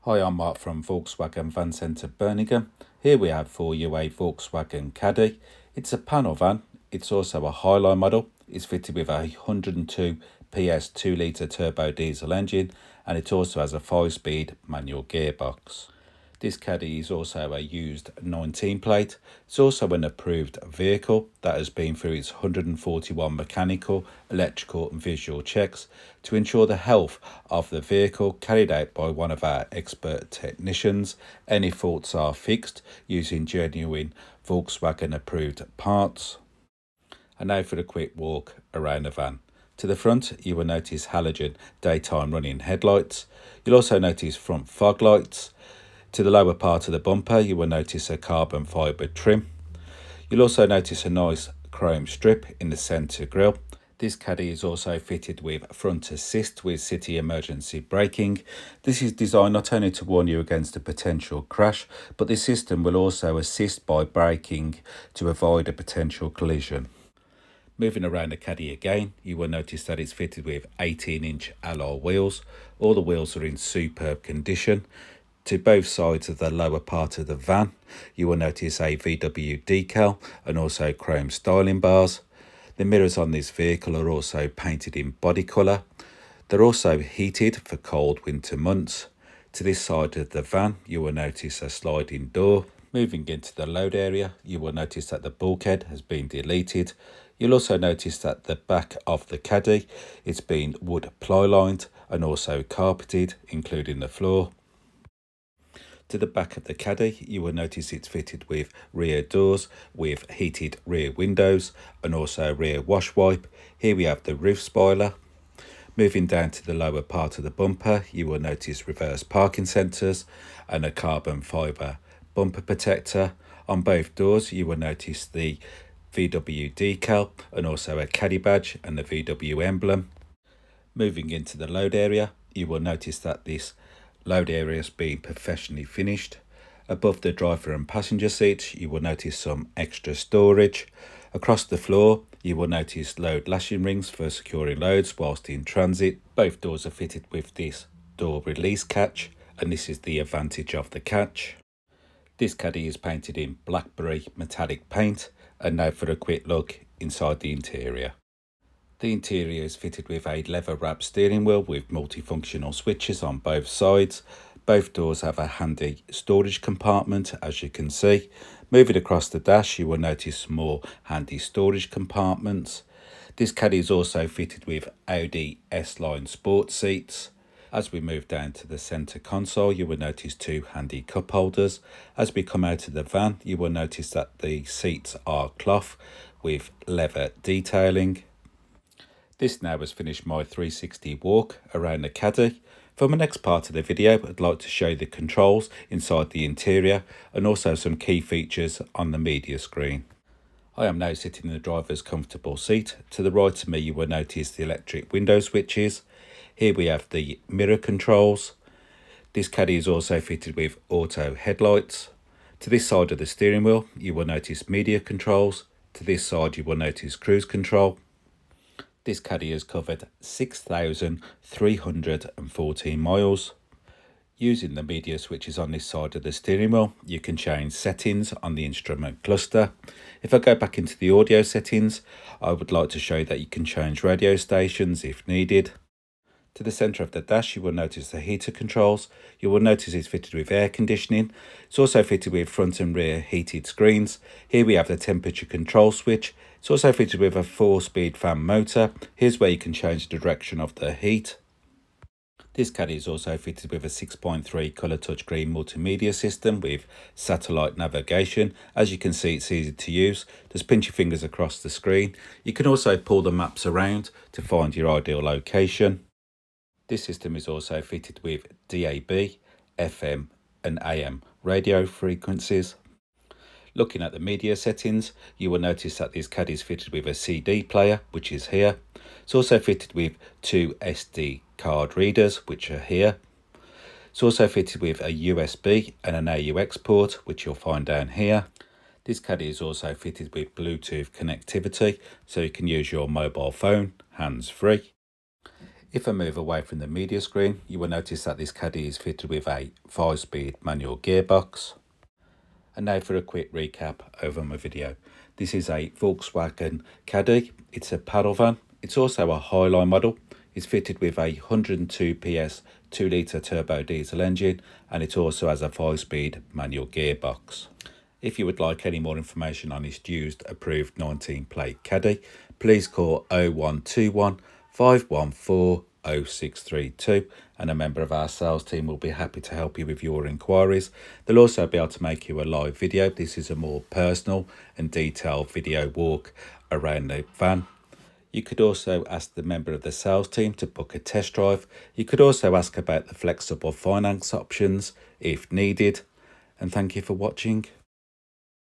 Hi, I'm Mark from Volkswagen Van Centre Birmingham. Here we have for you a Volkswagen Caddy. It's a panel van. It's also a Highline model. It's fitted with a 102 PS 2 litre turbo diesel engine, and it also has a 5-speed manual gearbox. This Caddy is also a used 19 plate. It's also an approved vehicle that has been through its 141 mechanical, electrical and visual checks to ensure the health of the vehicle, carried out by one of our expert technicians. Any faults are fixed using genuine Volkswagen approved parts. And now for a quick walk around the van. To the front, you will notice halogen daytime running headlights. You'll also notice front fog lights. To the lower part of the bumper, you will notice a carbon fibre trim. You'll also notice a nice chrome strip in the centre grille. This Caddy is also fitted with front assist with city emergency braking. This is designed not only to warn you against a potential crash, but this system will also assist by braking to avoid a potential collision. Moving around the Caddy again, you will notice that it's fitted with 18-inch alloy wheels. All the wheels are in superb condition. To both sides of the lower part of the van, you will notice a VW decal and also chrome styling bars. The mirrors on this vehicle are also painted in body colour. They're also heated for cold winter months. To this side of the van, you will notice a sliding door. Moving into the load area, you will notice that the bulkhead has been deleted. You'll also notice that the back of the Caddy, it's been wood ply-lined and also carpeted, including the floor. To the back of the Caddy, you will notice it's fitted with rear doors with heated rear windows and also rear wash wipe. Here we have the roof spoiler. Moving down to the lower part of the bumper, you will notice reverse parking sensors and a carbon fibre bumper protector. On both doors, you will notice the VW decal and also a Caddy badge and the VW emblem. Moving into the load area, you will notice that this load area has been professionally finished. Above the driver and passenger seats, you will notice some extra storage. Across the floor, you will notice load lashing rings for securing loads whilst in transit. Both doors are fitted with this door release catch, and this is the advantage of the catch. This Caddy is painted in Blackberry Metallic paint. And now for a quick look inside the interior. The interior is fitted with a leather wrapped steering wheel with multifunctional switches on both sides. Both doors have a handy storage compartment, as you can see. Moving across the dash, you will notice some more handy storage compartments. This Caddy is also fitted with Audi S-Line sports seats. As we move down to the centre console, you will notice two handy cup holders. As we come out of the van, you will notice that the seats are cloth with leather detailing. This now has finished my 360 walk around the Caddy. For my next part of the video, I'd like to show you the controls inside the interior and also some key features on the media screen. I am now sitting in the driver's comfortable seat. To the right of me, you will notice the electric window switches. Here we have the mirror controls. This Caddy is also fitted with auto headlights. To this side of the steering wheel, you will notice media controls. To this side, you will notice cruise control. This Caddy has covered 6,314 miles. Using the media switches on this side of the steering wheel, you can change settings on the instrument cluster. If I go back into the audio settings, I would like to show you that you can change radio stations if needed. To the centre of the dash, you will notice the heater controls. You will notice it's fitted with air conditioning. It's also fitted with front and rear heated screens. Here we have the temperature control switch. It's also fitted with a 4-speed fan motor. Here's where you can change the direction of the heat. This Caddy is also fitted with a 6.3 colour touchscreen multimedia system with satellite navigation. As you can see, it's easy to use. Just pinch your fingers across the screen. You can also pull the maps around to find your ideal location. This system is also fitted with DAB, FM and AM radio frequencies. Looking at the media settings, you will notice that this Caddy is fitted with a CD player, which is here. It's also fitted with two SD card readers, which are here. It's also fitted with a USB and an AUX port, which you'll find down here. This Caddy is also fitted with Bluetooth connectivity, so you can use your mobile phone hands-free. If I move away from the media screen, you will notice that this Caddy is fitted with a 5-speed manual gearbox. And now for a quick recap over my video. This is a Volkswagen Caddy. It's a paddle van. It's also a Highline model. It's fitted with a 102 PS 2-litre turbo diesel engine, and it also has a 5-speed manual gearbox. If you would like any more information on this used approved 19 plate Caddy, please call 0121 514 0632 and a member of our sales team will be happy to help you with your inquiries. They'll also be able to make you a live video. This is a more personal and detailed video walk around the van. You could also ask the member of the sales team to book a test drive. You could also ask about the flexible finance options if needed. And thank you for watching.